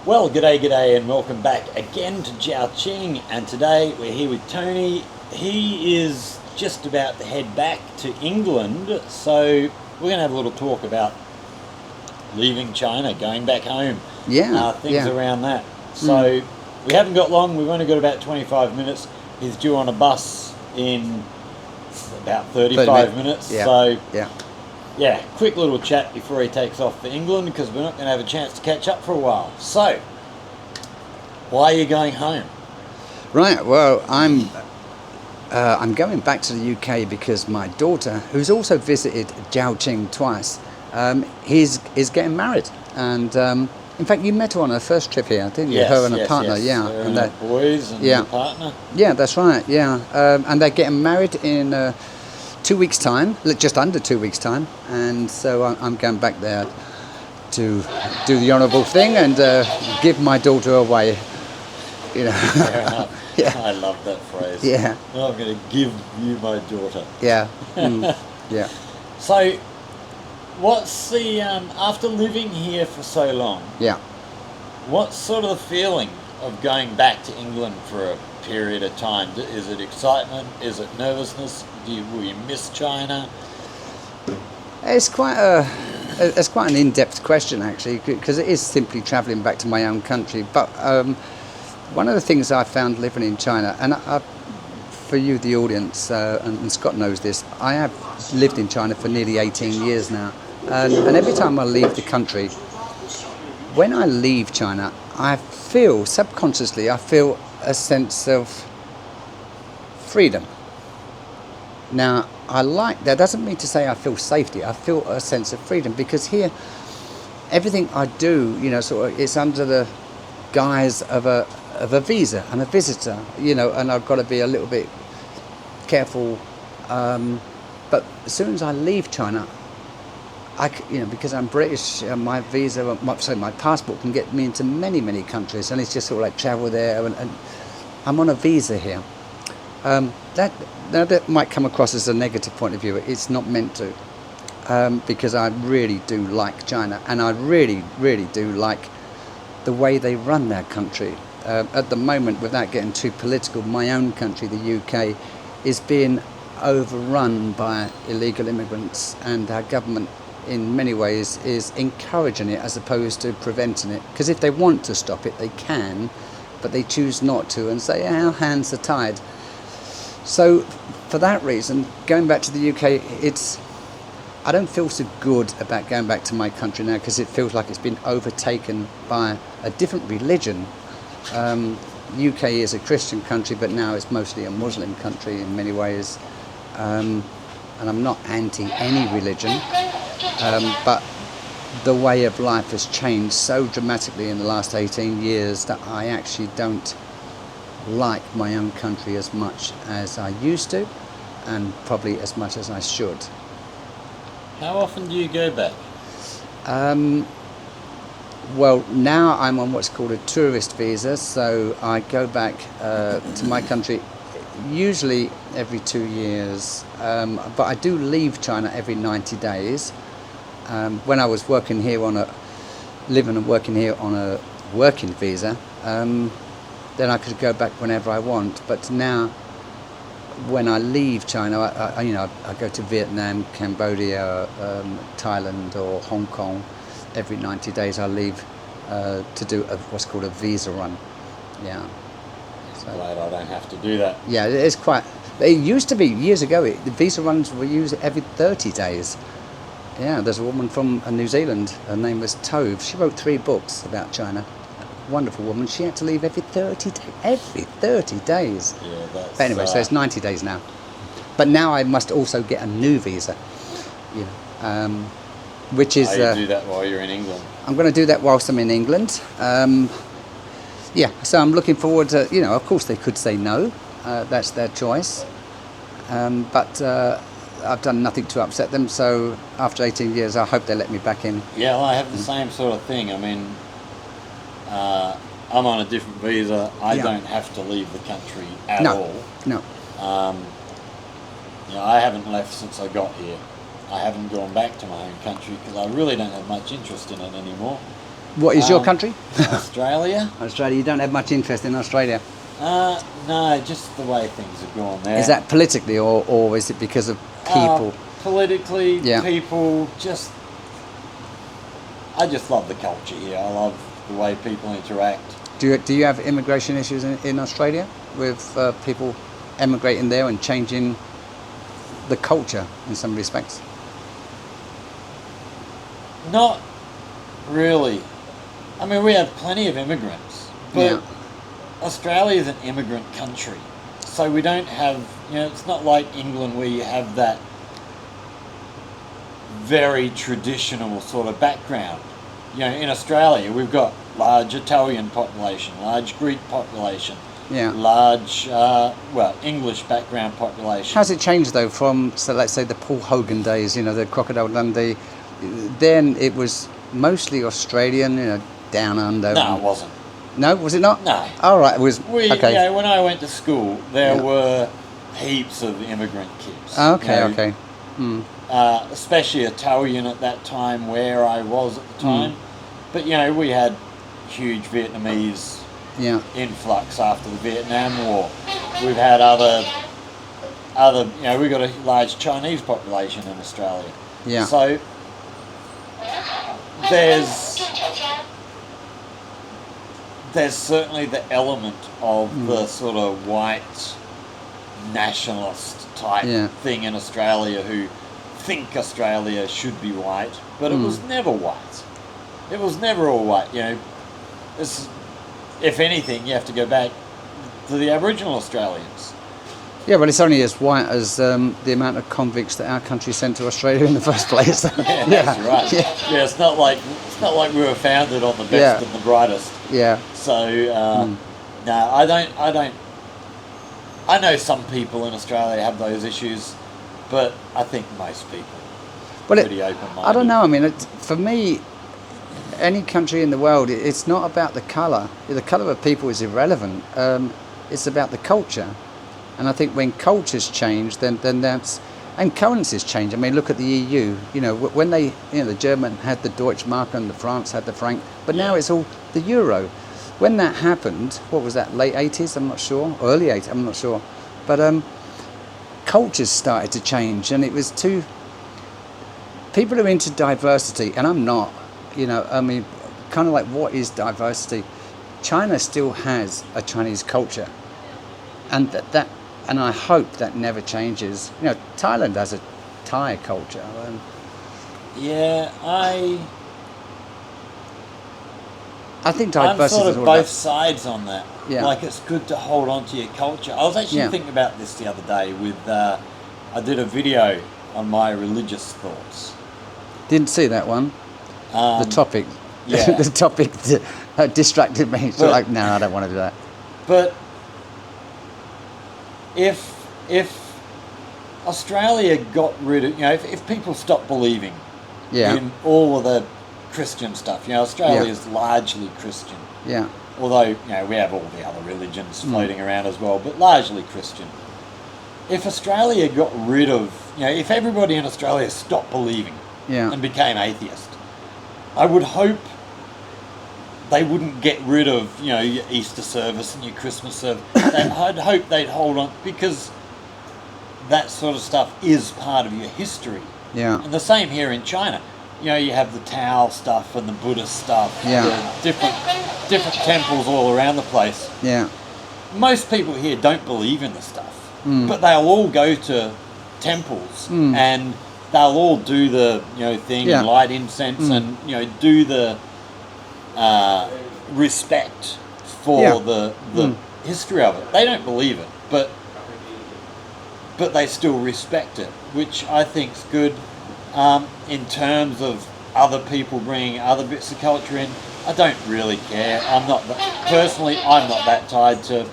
Well, g'day, and welcome back again to Jiaoqing. And today we're here with Tony. He is just about to head back to England, so we're going to have a little talk about leaving China, going back home. Things around that. So we haven't got long. We've only got about 25 minutes. He's due on a bus in about 35 minutes. Yeah, quick little chat before he takes off for England, because we're not going to have a chance to catch up for a while. So, why are you going home? Right. Well, I'm going back to the UK because my daughter, who's also visited Jiaoqing twice, is getting married, and in fact, you met her on her first trip here, didn't you? Yes, her and yes, a partner, yes. yeah, Her and her boys and her partner. Yeah, that's right. Yeah, and they're getting married in 2 weeks' time, just under 2 weeks' time, and so I'm going back there to do the honourable thing and give my daughter away. You know. Fair enough. Yeah. I love that phrase. Yeah. I'm going to give you my daughter. Yeah. Yeah. So, what's the after living here for so long? Yeah. What's sort of the feeling of going back to England for a period of time? Is it excitement? Is it nervousness? Will you miss China? It's quite an in-depth question, actually, because it is simply travelling back to my own country. But one of the things I found living in China, and for you, the audience, and Scott knows this, I have lived in China for nearly 18 years now, and every time I leave the country, when I leave China, I feel subconsciously a sense of freedom. Now, that doesn't mean to say I feel safety. I feel a sense of freedom, because here, everything I do, it's under the guise of a visa. I'm a visitor, and I've got to be a little bit careful. But as soon as I leave China, because I'm British, my visa, my passport can get me into many, many countries, and it's just sort of like travel there, and I'm on a visa here. That might come across as a negative point of view. It's not meant to, because I really do like China, and I really, really do like the way they run their country. At the moment, without getting too political, my own country, the UK, is being overrun by illegal immigrants, and our government in many ways is encouraging it as opposed to preventing it. Because if they want to stop it, they can, but they choose not to and say, our hands are tied. So for that reason, going back to the UK, I don't feel so good about going back to my country now, because it feels like it's been overtaken by a different religion. UK is a Christian country, but now it's mostly a Muslim country in many ways. And I'm not anti any religion, but the way of life has changed so dramatically in the last 18 years that I actually don't like my own country as much as I used to, and probably as much as I should. How often do you go back? Well, now I'm on what's called a tourist visa, so I go back to my country usually every 2 years, but I do leave China every 90 days. When I was living and working here on a working visa, then I could go back whenever I want. But now, when I leave China, I go to Vietnam, Cambodia, Thailand, or Hong Kong. Every 90 days I leave to do what's called a visa run. Yeah. So, Glad I don't have to do that. yeah, it's quite. It used to be years ago. The visa runs were used every 30 days. Yeah, there's a woman from New Zealand. Her name was Tove. She wrote 3 books about China. Wonderful woman. She had to leave every 30 days. Every 30 days. Yeah, that's. But anyway, so it's 90 days now. But now I must also get a new visa. Which is. You do that while you're in England. I'm going to do that whilst I'm in England. So I'm looking forward to. Of course they could say no. That's their choice. But I've done nothing to upset them. So after 18 years, I hope they let me back in. Yeah, well, I have the same sort of thing. I mean, I'm on a different visa. I don't have to leave the country at all. No. I haven't left since I got here. I haven't gone back to my own country because I really don't have much interest in it anymore. What is your country? Australia. Australia. You don't have much interest in Australia. No, just the way things have gone there. Is that politically, or is it because of people? Politically, Yeah. people just... I just love the culture here. I love the way people interact. Do you have immigration issues in Australia with people emigrating there and changing the culture in some respects? Not really. I mean, we have plenty of immigrants, but Yeah. Australia is an immigrant country. So we don't have, it's not like England where you have that very traditional sort of background. In Australia, we've got large Italian population, large Greek population, Yeah. large, English background population. How's it changed though from, so let's say the Paul Hogan days, the Crocodile Dundee, then it was mostly Australian, down under. No, it wasn't. No, was it not? No. All right, it was, okay. When I went to school, there Yeah. were heaps of immigrant kids. Okay, okay. Mm. Especially Italian at that time where I was at the time. But, we had huge Vietnamese Yeah, influx after the Vietnam War. We've had other, we've got a large Chinese population in Australia. yeah. So there's certainly the element of the sort of white nationalist type Yeah. thing in Australia who think Australia should be white, but it was never white. It was never all white. If anything, you have to go back to the Aboriginal Australians. Yeah, well, it's only as white as the amount of convicts that our country sent to Australia in the first place. Yeah, that's right. Yeah. It's not like we were founded on the best and the brightest. Yeah. So no, I don't. I know some people in Australia have those issues, but I think most people are pretty open-minded. I don't know. I mean, for me, any country in the world, it's not about the colour. The colour of people is irrelevant. It's about the culture. And I think when cultures change, then that's... And currencies change. I mean, look at the EU. When they... the German had the Deutschmark and the France had the franc. But now it's all the euro. When that happened, what was that, late 80s? I'm not sure. Early 80s, I'm not sure. But cultures started to change. And it was too... People are into diversity, and I'm not. I mean, kind of like, what is diversity? China still has a Chinese culture. And and I hope that never changes. Thailand has a Thai culture. Yeah, I think I'm diversity sort is of all both about, sides on that. Yeah. Like, it's good to hold on to your culture. I was actually thinking about this the other day with, I did a video on my religious thoughts. Didn't see that one. The topic. Yeah. The topic distracted me. So But- no, I don't want to do that. But if Australia got rid of, if people stopped believing Yeah. in all of the Christian stuff, Australia is largely Christian. Yeah. Although, we have all the other religions floating around as well, but largely Christian. If Australia got rid of, if everybody in Australia stopped believing Yeah. and became atheist, I would hope they wouldn't get rid of, your Easter service and your Christmas service. I'd hope they'd hold on, because that sort of stuff is part of your history. Yeah. And the same here in China. You have the Tao stuff and the Buddhist stuff. Yeah. The different temples all around the place. Yeah. Most people here don't believe in the stuff, but they'll all go to temples and they'll all do the thing Yeah. and light incense and do the respect for Yeah. the history of it. They don't believe it, but they still respect it, which I think's good. In terms of other people bringing other bits of culture in, I don't really care. I'm not that tied to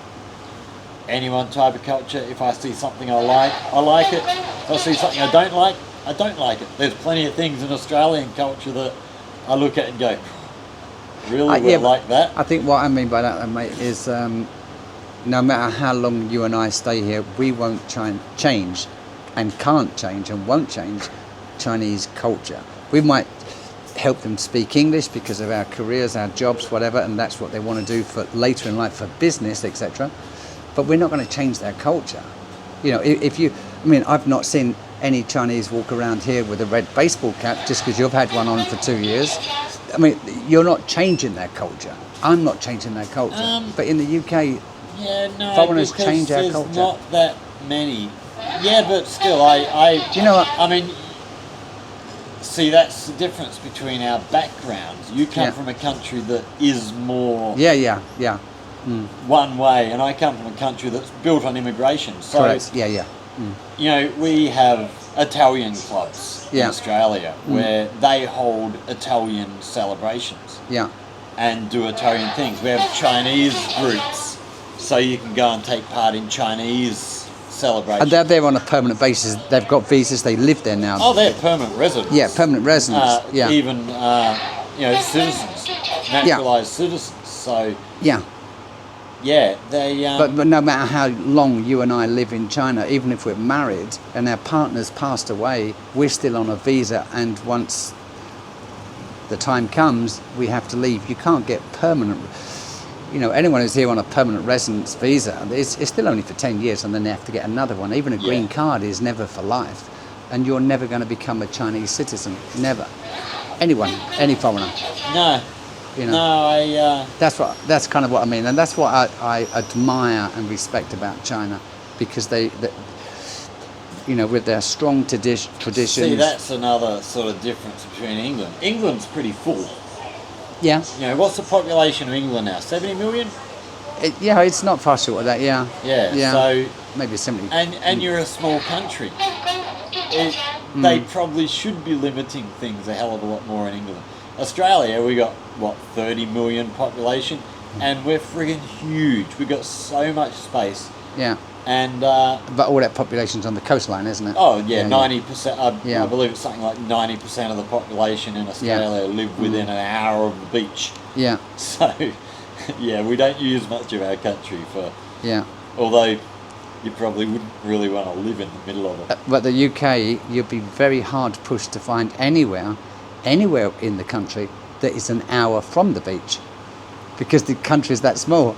any one type of culture. If I see something I like it. If I see something I don't like it. There's plenty of things in Australian culture that I look at and go, really, yeah, like that? I think what I mean by that, mate, is no matter how long you and I stay here, we won't change and can't change and won't change Chinese culture. We might help them speak English because of our careers, our jobs, whatever, and that's what they want to do for later in life for business, etc. But we're not going to change their culture. You know, I've not seen any Chinese walk around here with a red baseball cap just because you've had one on for 2 years. I mean, you're not changing their culture. I'm not changing their culture. But in the UK, foreigners change our culture. There's not that many. Yeah, but still, I Do you know what? I mean, see, that's the difference between our backgrounds. You come from a country that is more Yeah. one way, and I come from a country that's built on immigration. So, Correct. Yeah. you know, we have Italian clubs in Australia where they hold Italian celebrations Yeah. and do Italian things. We have Chinese groups, so you can go and take part in Chinese celebrations. And they're there on a permanent basis. They've got visas. They live there now. Oh, they're permanent residents. Yeah, permanent residents. Even citizens, naturalised citizens. So Yeah. they. But no matter how long you and I live in China, even if we're married and our partner's passed away, we're still on a visa, and once the time comes, we have to leave. You can't get permanent. You know, anyone who's here on a permanent residence visa, it's still only for 10 years, and then they have to get another one. Even a green card is never for life, and you're never going to become a Chinese citizen. Never. Anyone, any foreigner. No. You know. No, That's kind of what I mean, and that's what I admire and respect about China, because they with their strong traditions. See, that's another sort of difference between England. England's pretty full. Yeah. You know, what's the population of England now? 70 million? It's not far short of that. Yeah. Yeah. So maybe 70. and you're a small country. They probably should be limiting things a hell of a lot more in England. Australia, we got 30 million population, and we're friggin' huge. We got so much space. Yeah. And but all that population's on the coastline, isn't it? Oh yeah, 90%. Yeah. I believe it's something like 90% of the population in Australia live within an hour of the beach. Yeah. So, we don't use much of our country for. Yeah. Although, you probably wouldn't really want to live in the middle of it. But the UK, you'd be very hard pushed to find anywhere in the country that is an hour from the beach, because the country's that small.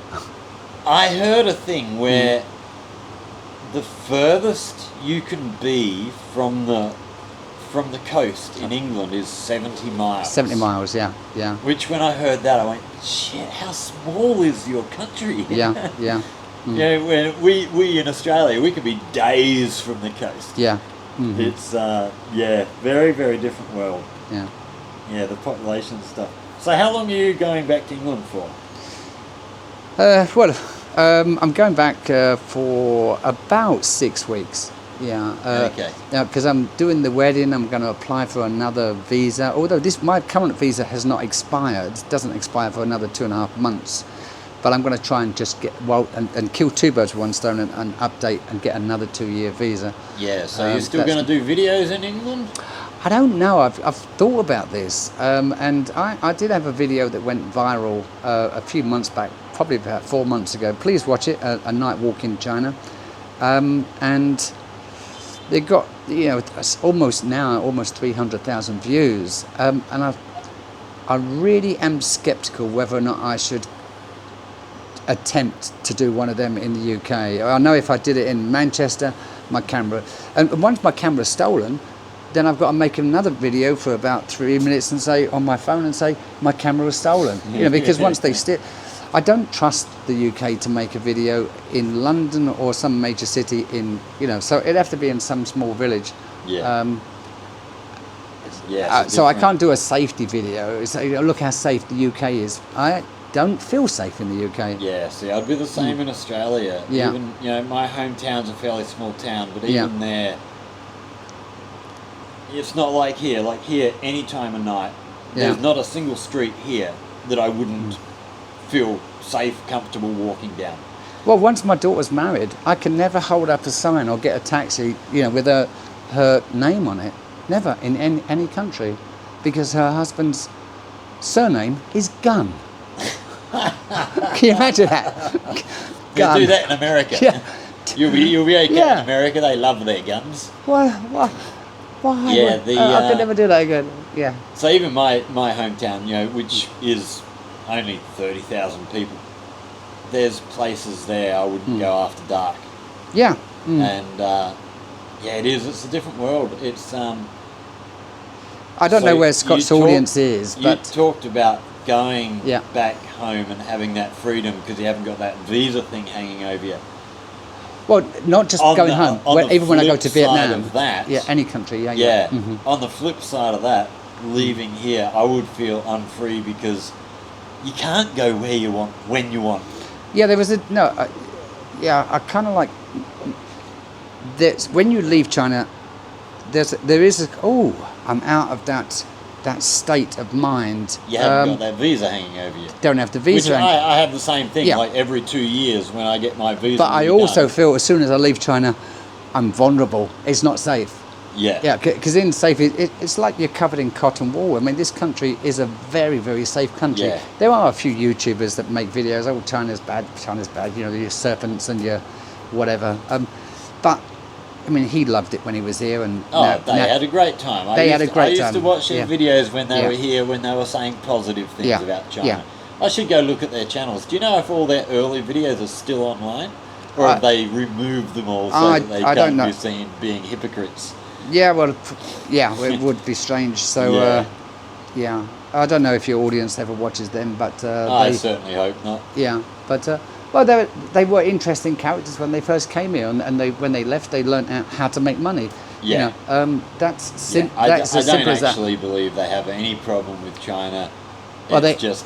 I heard a thing where the furthest you can be from the coast in England is 70 miles. 70 miles, yeah. Which, when I heard that, I went, shit, how small is your country? Yeah. Yeah, when we in Australia, we could be days from the coast. Yeah. It's, very, very different world. Yeah. Yeah, the population stuff. So how long are you going back to England for? I'm going back for about 6 weeks. Yeah. Okay. Because I'm doing the wedding, I'm going to apply for another visa. Although my current visa has not expired, it doesn't expire for another 2.5 months. But I'm going to try and just get and kill two birds with one stone and update and get another 2-year visa. Yeah. So you're still going to do videos in England? I don't know. I've thought about this, and I did have a video that went viral a few months back, probably about 4 months ago. Please watch it, a night walk in China, and they got almost 300,000 views, and I really am sceptical whether or not I should attempt to do one of them in the UK. I know if I did it in Manchester, my camera, and once my camera's stolen, then I've got to make another video for about 3 minutes and say on my phone and say my camera was stolen. Because once they I don't trust the UK to make a video in London or some major city so it'd have to be in some small village. Yeah. So I can't do a safety video. Say, look how safe the UK is. I don't feel safe in the UK. Yeah, see, I'd be the same in Australia. Yeah. Even, my hometown's a fairly small town, but even there, it's not like here. Like here, any time of night, there's not a single street here that I wouldn't feel safe, comfortable walking down. Well, once my daughter's married, I can never hold up a sign or get a taxi, with her name on it. Never in any country, because her husband's surname is Gunn. Can you imagine that? Gun. They do that in America. Yeah. You'll be okay Yeah. in America. They love their guns. Well, Why? Yeah, would- the, I could never do that again. Yeah. So even my hometown, you know, which is only 30,000 people, there's places there I wouldn't go after dark. Yeah. Mm. And yeah, it is. It's a different world. It's I don't so know where you Scott's talk- audience is, You but talked about going Yeah. back home and having that freedom because you haven't got that visa thing hanging over you. well, not just On going the- home. on the Even when I go flip to side Vietnam, of that, yeah, any country, yeah, Yeah. Mhm. On the flip side of that, leaving here, I would feel unfree because you can't go where you want when you want. Yeah, there was a no. Yeah, I kind of like. There's when you leave China, there is a I'm out of that state of mind. You haven't got that visa hanging over you. Don't have the Which visa. I have the same thing. Yeah. Like every 2 years when I get my visa. but to I be also done. feel as soon as I leave China, I'm vulnerable. It's not safe. Yeah. Yeah, because in safe, it's like you're covered in cotton wool. I mean, this country is a very, very safe country. Yeah. There are a few YouTubers that make videos. Oh, China's bad. You know, your serpents and your whatever. But I mean, he loved it when he was here, and Oh, they had a great time. They had a great I used to time. watch their Yeah. videos when they Yeah. were here, when they were saying positive things Yeah. about China. Yeah. I should go look at their channels. Do you know if all their early videos are still online? Or have they removed them all so that they I don't can't know. be seen being hypocrites? Yeah, well, yeah, it would be strange. So, Yeah. yeah, I don't know if your audience ever watches them, but I certainly hope not. yeah, but well, they were interesting characters when they first came here, and when they left, they learnt how to make money. Yeah. You know, that's Yeah, that's I as don't simple as that. actually believe they have any problem with China. Well, It's just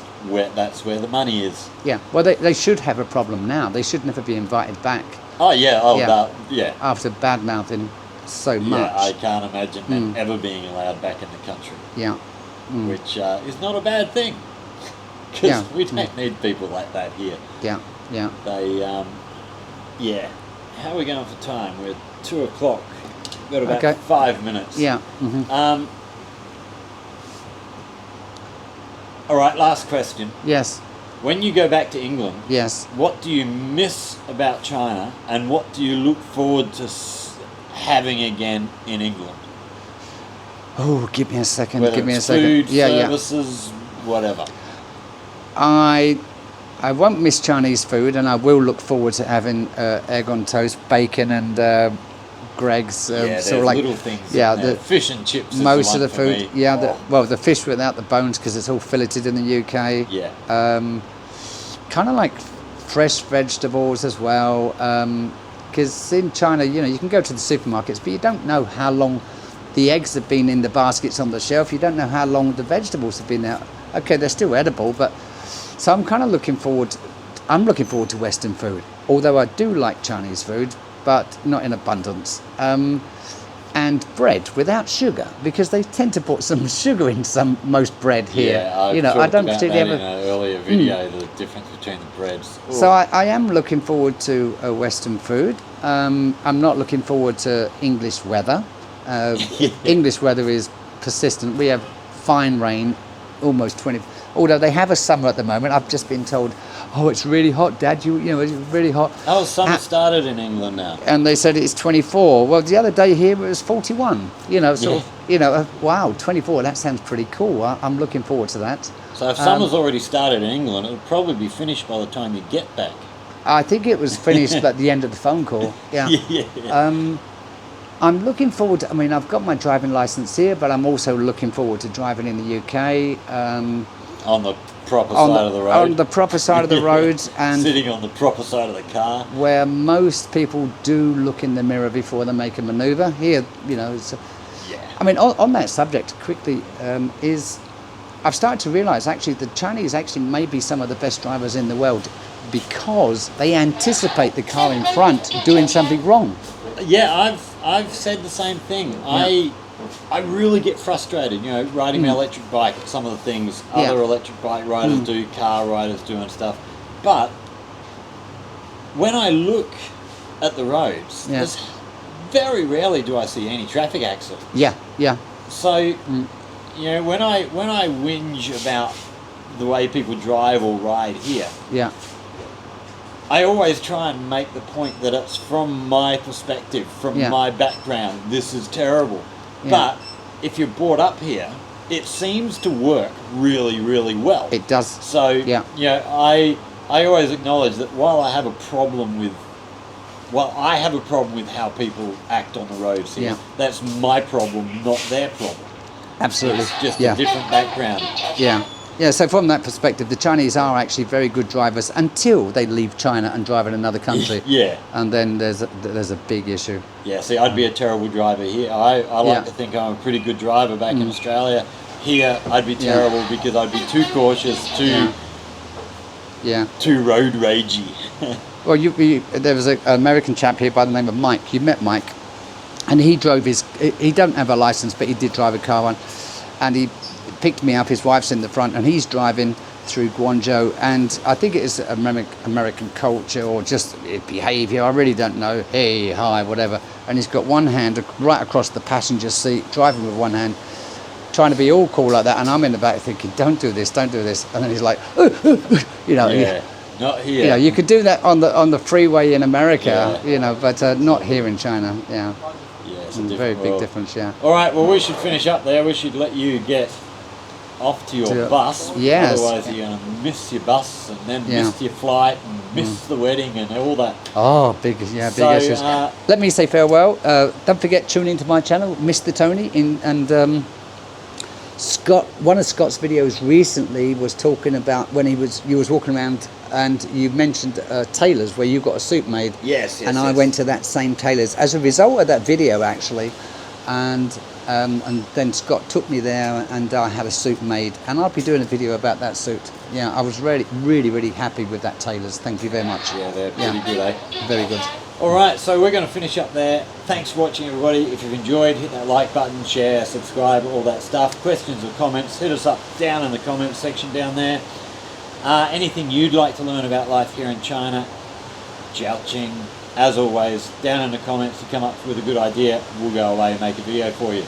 that's where the money is. Yeah, well, they should have a problem now. They should never be invited back Oh yeah, Yeah. yeah. after bad mouthing so much. Yeah, I can't imagine them ever being allowed back in the country, Yeah. Mm. which is not a bad thing. Because Yeah. we don't need people like that here. Yeah, yeah. They, yeah. How are we going for time? We're at 2 o'clock. We've got about Okay. 5 minutes. Yeah. Hmm. All right, last question. Yes. When you go back to England, Yes. what do you miss about China, and what do you look forward to having again in England? Oh, give me a second. Whether give me a it's second. food, Yeah, services, whatever. I won't miss Chinese food, and I will look forward to having egg on toast, bacon, and Greg's. Yeah, there's sort of like little things. yeah, in there. the Fish and chips. Is most the of one the for food. me. Yeah, Oh, the fish without the bones because it's all filleted in the UK. yeah. Kind of like fresh vegetables as well. Because in China, you know, you can go to the supermarkets, but you don't know how long the eggs have been in the baskets on the shelf. You don't know how long the vegetables have been there. Okay, they're still edible, but so I'm kind of looking forward. I'm looking forward to Western food, although I do like Chinese food, but not in abundance. And bread without sugar, because they tend to put some sugar in most bread here. Yeah, I've you know, I talked don't about particularly that have in an earlier video, the difference between the breads. So I am looking forward to Western food. I'm not looking forward to English weather. English weather is persistent. We have fine rain, almost 20. Although they have a summer at the moment, I've just been told, "Oh, it's really hot, Dad. You know, it's really hot." Oh, summer Ah. started in England now. And they said it's 24. Well, the other day here it was 41. You know, sort of. You know, wow, 24. That sounds pretty cool. I'm looking forward to that. So if summer's already started in England, it'll probably be finished by the time you get back. I think it was finished at the end of the phone call. Yeah. Yeah. I'm looking forward to, I mean, I've got my driving license here, but I'm also looking forward to driving in the UK. On the proper side of the road. On the proper side of the road, and sitting on the proper side of the car. where most people do look in the mirror before they make a manoeuvre. Here, you know, Yeah. I mean, on that subject, quickly, I've started to realise actually the Chinese actually may be some of the best drivers in the world because they anticipate the car in front doing something wrong. Yeah, I've said the same thing. I really get frustrated, you know, riding my electric bike, some of the things Yeah. other electric bike riders do, car riders do and stuff. But when I look at the roads, Yeah. there's very rarely do I see any traffic accidents. Yeah, yeah, So, you know, when I whinge about the way people drive or ride here, yeah, I always try and make the point that it's from my perspective, from Yeah. my background. This is terrible. Yeah. But if you're brought up here, it seems to work really, really well. It does. So, Yeah. I always acknowledge that while I have a problem with how people act on the roads here, Yeah. that's my problem, not their problem. Absolutely. It's just Yeah. a different background. Yeah. Yeah, so from that perspective, the Chinese are actually very good drivers until they leave China and drive in another country. Yeah. And then there's a big issue. Yeah, see, I'd be a terrible driver here. I like Yeah. to think I'm a pretty good driver back in Australia. Here, I'd be Yeah. terrible because I'd be too cautious, Yeah. too road ragey. Well, there was an American chap here by the name of Mike. You met Mike, and he drove he don't have a license, but he did drive a car one, and he picked me up. His wife's in the front, and he's driving through Guangzhou, and I think it is American culture or just behaviour. I really don't know. Hey, hi, whatever. And he's got one hand right across the passenger seat, driving with one hand, trying to be all cool like that, and I'm in the back thinking, don't do this, and then he's like, Yeah, not here. You know, you could do that on the freeway in America, Yeah. but not here in China. Yeah, Yeah, it's a very different big world. difference. Yeah. All right, well, we should finish up there. We should let you get off to your bus. Yes. Otherwise, you're going to miss your bus and then Yeah. miss your flight and miss the wedding and all that. Oh, big So, issues. Let me say farewell. Don't forget, tune into my channel, Mr. Tony, Scott. One of Scott's videos recently was talking about when you was walking around and you mentioned tailors where you got a suit made. Yes, And I went to that same tailor's as a result of that video actually, and then Scott took me there and I had a suit made, and I'll be doing a video about that suit. Yeah, I was really, really, really happy with that tailor's. Thank you very much. Yeah, they're pretty good, eh? Very good. All right, so we're going to finish up there. Thanks for watching, everybody. If you've enjoyed, hit that like button, share, subscribe, all that stuff. Questions or comments, hit us up down in the comments section down there. Anything you'd like to learn about life here in China, Jiaoqing, as always, down in the comments, to come up with a good idea, we'll go away and make a video for you.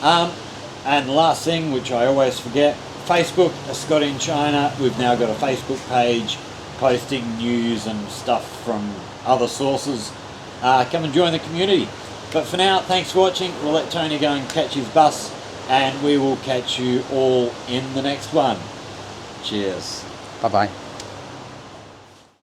And last thing, which I always forget, Facebook, a Scott in China. We've now got a Facebook page posting news and stuff from other sources. Come and join the community. But for now, thanks for watching. We'll let Tony go and catch his bus, and we will catch you all in the next one. Cheers. Bye bye.